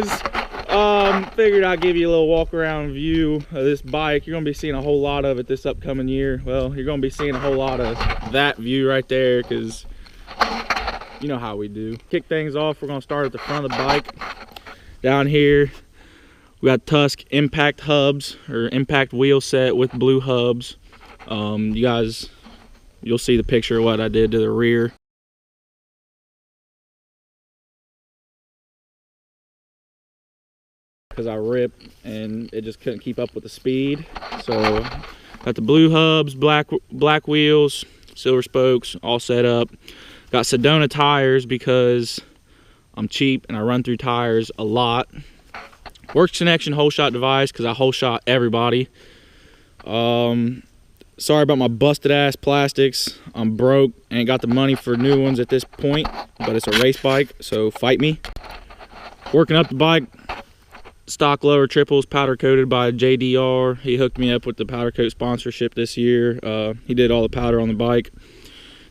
guys, figured I'd give you a little walk around view of this bike. You're gonna be seeing a whole lot of it this upcoming year. Well, you're gonna be seeing a whole lot of that view right there, because you know how we do. Kick things off, we're gonna start at the front of the bike. Down here we got Tusk impact hubs, or impact wheel set with blue hubs. You guys, you'll see the picture of what I did to the rear. Because I ripped and it just couldn't keep up with the speed. So got the blue hubs, black wheels, silver spokes, all set up. Got Sedona tires because I'm cheap and I run through tires a lot. Works connection hole shot device because I hole shot everybody. Sorry about my busted ass plastics. I'm broke, ain't got the money for new ones at this point, but it's a race bike, so fight me. Working up the bike, stock lower triples powder coated by JDR. He hooked me up with the powder coat sponsorship this year. He did all the powder on the bike.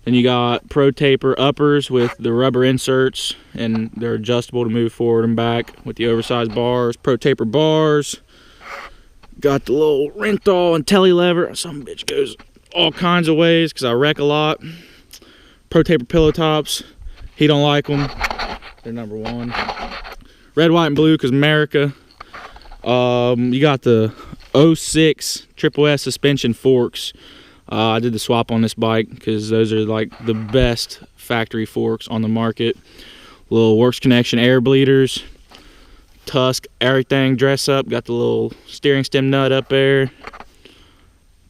Then you got Pro Taper uppers with the rubber inserts, and they're adjustable to move forward and back with the oversized bars. Pro Taper bars. Got the little Renthal and telly lever. Some bitch goes all kinds of ways because I wreck a lot. Pro Taper pillow tops. He don't like them. They're number one. Red, white, and blue because America. You got the 06 Triple S suspension forks. I did the swap on this bike because those are like the best factory forks on the market. Little Works Connection air bleeders. Tusk everything dress up. Got the little steering stem nut up there.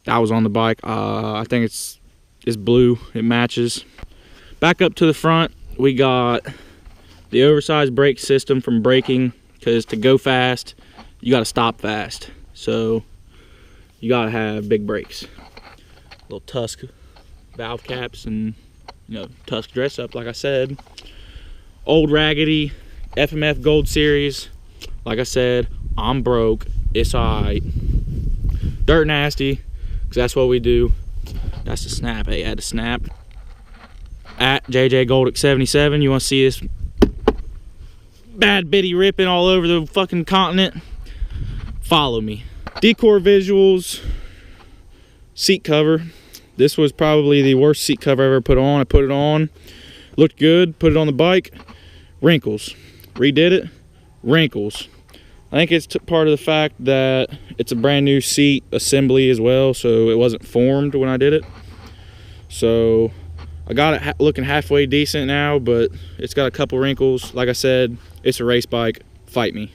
That was on the bike. I think it's blue. It matches. Back up to the front, we got the oversized brake system from braking, because to go fast, you got to stop fast. So you got to have big brakes. Little Tusk valve caps and, you know, Tusk dress up, like I said. Old raggedy FMF Gold Series. Like I said, I'm broke. It's alright. Dirt nasty, because that's what we do. That's the snap. Hey, add the snap. At JJ Goldick 77. You want to see this bad bitty ripping all over the fucking continent? Follow me. Decor visuals. Seat cover. This was probably the worst seat cover I ever put on. I put it on. Looked good. Put it on the bike. Wrinkles. Redid it. Wrinkles. I think it's part of the fact that it's a brand new seat assembly as well, so it wasn't formed when I did it. So I got it looking halfway decent now, but it's got a couple wrinkles. Like I said, it's a race bike. Fight me.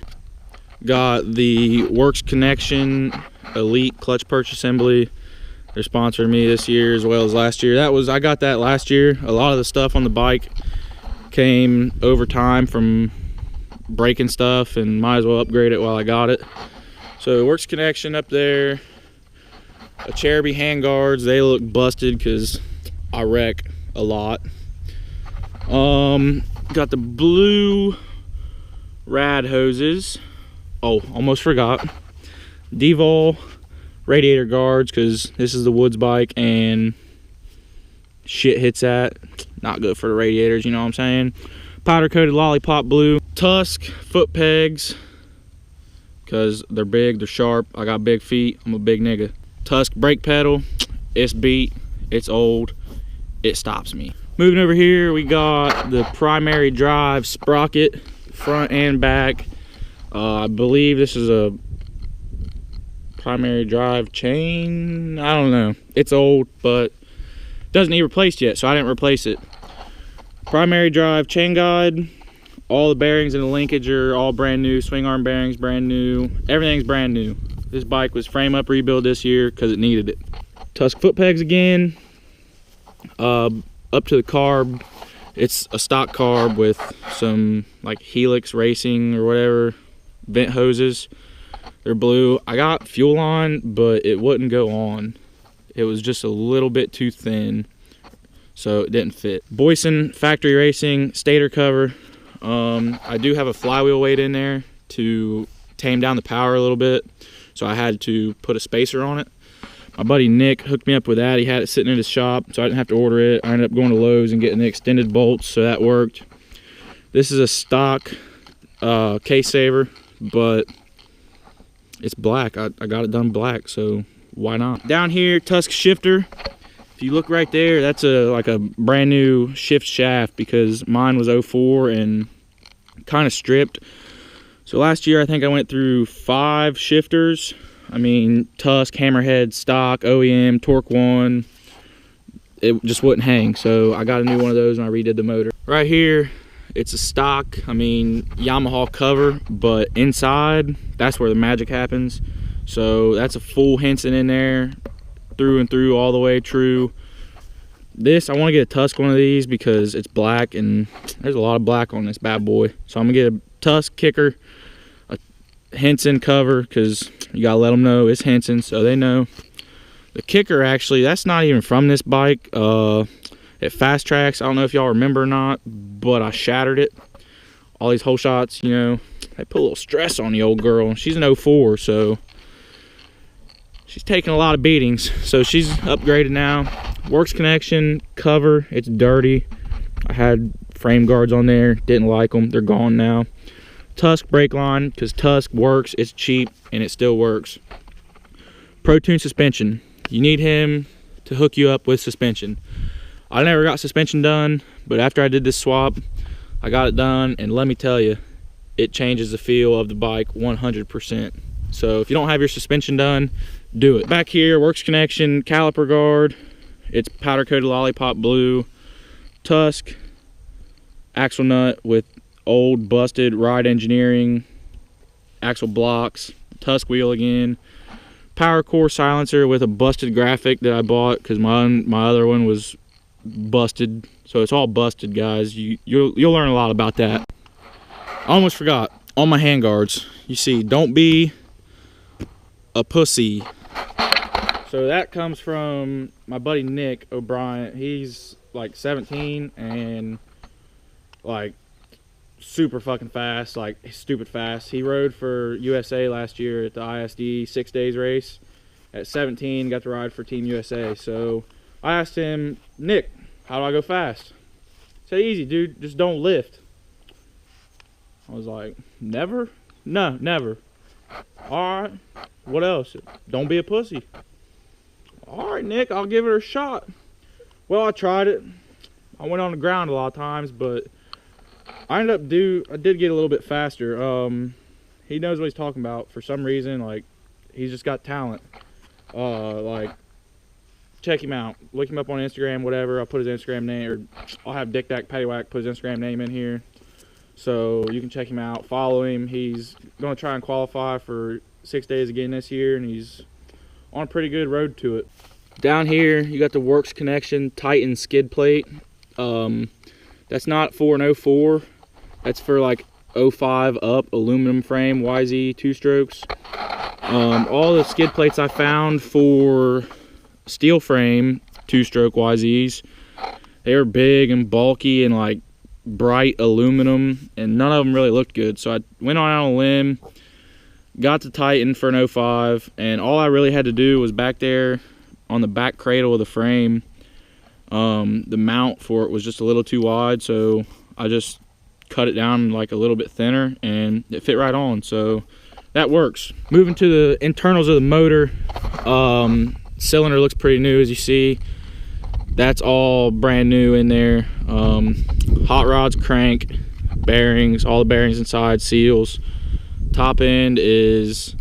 Got the Works Connection Elite clutch perch assembly. They're sponsoring me this year as well as last year. I got that last year. A lot of the stuff on the bike came over time from breaking stuff, and might as well upgrade it while I got it. So Works Connection up there. A Cherokee hand guards. They look busted because I wreck a lot. Got the blue rad hoses. Oh, almost forgot. Devol radiator guards, because this is the woods bike and shit hits that. Not good for the radiators, you know what I'm saying. Powder coated lollipop blue. Tusk foot pegs, because they're big, they're sharp. I got big feet, I'm a big nigga. Tusk brake pedal. It's beat, it's old, it stops me. Moving over here, we got the primary drive sprocket, front and back. I believe this is a primary drive chain. I don't know. It's old, but doesn't need replaced yet, so I didn't replace it. Primary drive chain guide. All the bearings and the linkage are all brand new. Swing arm bearings brand new. Everything's brand new. This bike was frame up rebuild this year because it needed it. Tusk foot pegs again. Up to the carb. It's a stock carb with some like Helix Racing or whatever vent hoses. They're blue. I got fuel on, but it wouldn't go on. It was just a little bit too thin, so it didn't fit. Boyson Factory Racing stator cover. I do have a flywheel weight in there to tame down the power a little bit, so I had to put a spacer on it. My buddy Nick hooked me up with that. He had it sitting in his shop, so I didn't have to order it. I ended up going to Lowe's and getting the extended bolts, so that worked. This is a stock case saver, but it's black. I got it done black, so why not? Down here, tusk shifter. If you look right there, that's like a brand new shift shaft, because mine was 04 and kind of stripped. So last year I think I went through 5 shifters. I mean, tusk, hammerhead, stock, OEM, torque one. It just wouldn't hang, so I got a new one of those and I redid the motor. Right here, it's a stock, I mean, Yamaha cover, but inside, that's where the magic happens. So that's a full Henson in there, through and through, all the way true. This, I want to get a tusk one of these because it's black and there's a lot of black on this bad boy. So I'm gonna get a tusk kicker, a Henson cover, because you gotta let them know it's Henson so they know. The kicker, actually, that's not even from this bike. It Fast Tracks, I don't know if y'all remember or not, but I shattered it. All these hole shots, you know, they put a little stress on the old girl. She's an 04, so she's taking a lot of beatings. So she's upgraded now. Works connection, cover, it's dirty. I had frame guards on there, didn't like them, they're gone now. Tusk brake line, because Tusk works, it's cheap, and it still works. Pro Tune suspension. You need him to hook you up with suspension. I never got suspension done, but after I did this swap, I got it done, and let me tell you, it changes the feel of the bike 100%. So if you don't have your suspension done, do it. Back here, works connection, caliper guard. It's powder coated lollipop blue. Tusk, axle nut with old busted Ride Engineering axle blocks. Tusk wheel again. Power core silencer with a busted graphic that I bought because my other one was busted. So it's all busted, guys. You'll learn a lot about that. I almost forgot. On my handguards, you see, don't be a pussy. So that comes from my buddy Nick OBrien. He's like 17 and like super fucking fast, like stupid fast. He rode for USA last year at the ISD 6 days race. At 17, got to ride for Team USA. So I asked him, Nick, how do I go fast? He said, easy, dude, just don't lift. I was like, never? No, never. All right, what else? Don't be a pussy. All right, Nick, I'll give it a shot. Well, I tried it. I went on the ground a lot of times, but I did get a little bit faster. He knows what he's talking about for some reason. Like, he's just got talent. Like, check him out, look him up on Instagram, whatever. I'll put his Instagram name, or I'll have Dick Dak Paddywhack put his Instagram name in here, so you can check him out, follow him. He's gonna try and qualify for 6 days again this year, and he's on a pretty good road to it. Down here you got the works connection Titan skid plate. That's not for an 04, that's for like 05 up aluminum frame YZ 2-strokes. All the skid plates I found for steel frame 2-stroke YZs, they were big and bulky and like bright aluminum, and none of them really looked good. So I went on a limb, got the Titan for an 05, and all I really had to do was back there on the back cradle of the frame, the mount for it was just a little too wide, so I just cut it down like a little bit thinner and it fit right on, so that works. Moving to the internals of the motor, cylinder looks pretty new, as you see. That's all brand new in there. Hot rods, crank, bearings, all the bearings inside, seals. Top end is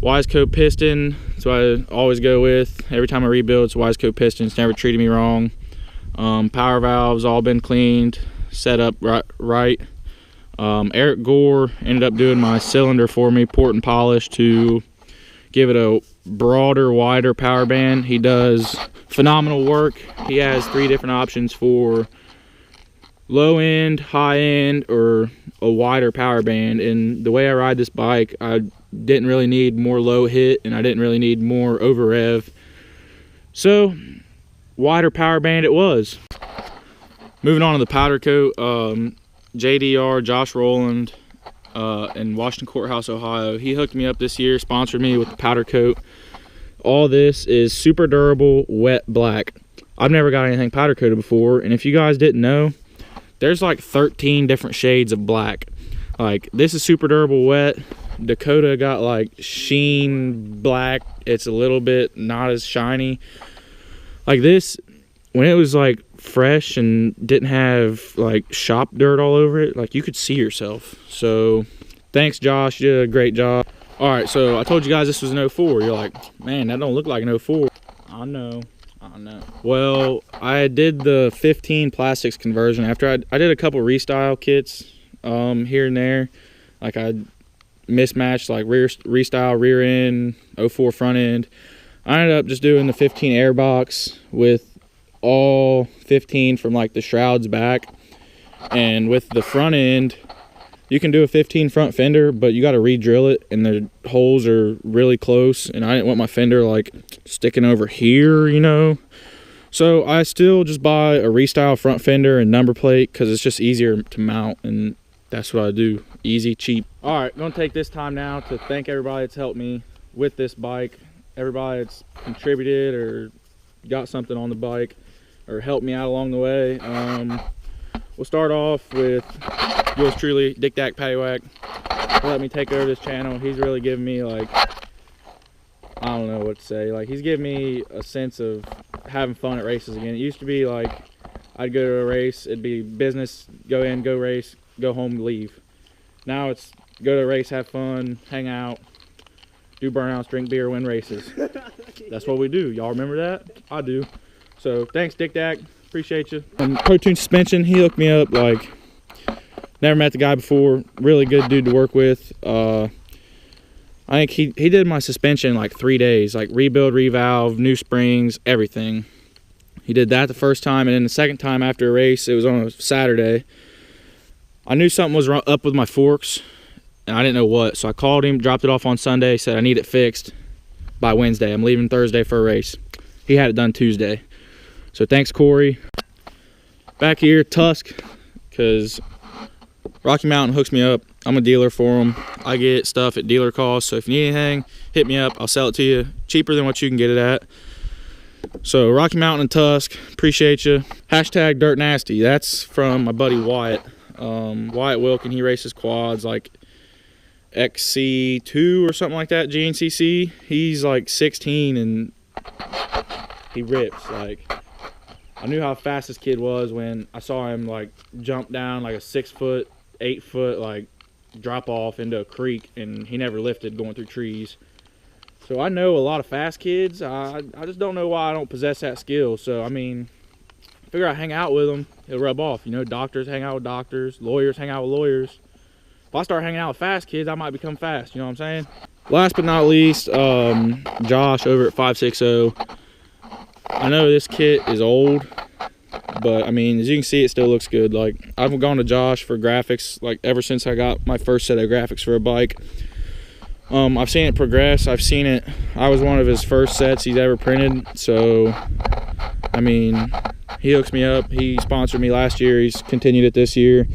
Yz250 piston. That's what I always go with. Every time I rebuild, it's Yz250 piston. It's never treated me wrong. Power valves all been cleaned, set up right. Eric Gore ended up doing my cylinder for me, port and polish, to give it a broader, wider power band. He does phenomenal work. He has 3 different options for low end, high end, or a wider power band. And the way I ride this bike, I didn't really need more low hit and I didn't really need more over rev, so wider power band it was. Moving on to the powder coat, JDR Josh Rowland in Washington Courthouse, Ohio, he hooked me up this year, sponsored me with the powder coat. All this is super durable wet black. I've never got anything powder coated before, and if you guys didn't know, there's like 13 different shades of black. Like, this is super durable wet. Dakota got like sheen black. It's a little bit not as shiny. Like this, when it was like fresh and didn't have like shop dirt all over it, like you could see yourself. So thanks, Josh, you did a great job. All right, so I told you guys this was an 04. You're like, man, that don't look like an 04. I know. Well, I did the 15 plastics conversion after I did a couple restyle kits here and there. Like I mismatched like restyle rear end, 04 front end. I ended up just doing the 15 air box with all 15 from like the shrouds back. And with the front end, you can do a 15 front fender, but you got to re-drill it, and the holes are really close, and I didn't want my fender like sticking over here, you know. So I still just buy a restyle front fender and number plate because it's just easier to mount, and that's what I do. Easy, cheap. All right, gonna take this time now to thank everybody that's helped me with this bike. Everybody that's contributed or got something on the bike or helped me out along the way. We'll start off with yours truly, Dick Dak Paddywhack. Let me take over this channel. He's really given me like, I don't know what to say. Like, he's given me a sense of having fun at races again. It used to be like I'd go to a race, it'd be business, go in, go race, go home, leave. Now it's go to a race, have fun, hang out, do burnouts, drink beer, win races. That's what we do. Y'all remember that? I do. So thanks, Dick Dak. Appreciate you. Protoon Suspension, he hooked me up. Like, never met the guy before. Really good dude to work with. I think he did my suspension in like 3 days. Like rebuild, revalve, new springs, everything. He did that the first time, and then the second time after a race, it was on a Saturday. I knew something was up with my forks, and I didn't know what. So I called him, dropped it off on Sunday, said I need it fixed by Wednesday. I'm leaving Thursday for a race. He had it done Tuesday. So thanks, Corey. Back here, Tusk, because Rocky Mountain hooks me up. I'm a dealer for them. I get stuff at dealer cost. So if you need anything, hit me up. I'll sell it to you cheaper than what you can get it at. So Rocky Mountain and Tusk, appreciate you. Hashtag Dirt Nasty. That's from my buddy Wyatt. Wyatt Wilkin, he races quads like XC2 or something like that, GNCC. He's like 16 and he rips. Like, I knew how fast this kid was when I saw him like jump down like a 6 foot, 8 foot like drop off into a creek, and he never lifted going through trees. So I know a lot of fast kids. I just don't know why I don't possess that skill. So I mean, I figure I hang out with them, it'll rub off. You know, doctors hang out with doctors, lawyers hang out with lawyers. If I start hanging out with fast kids, I might become fast. You know what I'm saying? Last but not least, Josh over at 560. I know this kit is old, but I mean, as you can see, it still looks good. Like, I've gone to Josh for graphics like ever since I got my first set of graphics for a bike. I've seen it progress. I've seen it. I was one of his first sets he's ever printed. So I mean, he hooks me up. He sponsored me last year. He's continued it this year.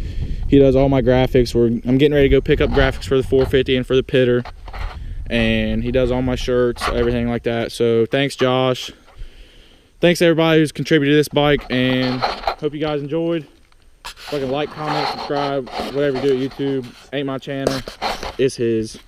He does all my graphics. I'm getting ready to go pick up graphics for the 450 and for the pitter, and he does all my shirts, everything like that. So thanks, Josh. Thanks everybody who's contributed to this bike, and hope you guys enjoyed. Fucking like, comment, subscribe, whatever you do at YouTube. Ain't my channel, it's his.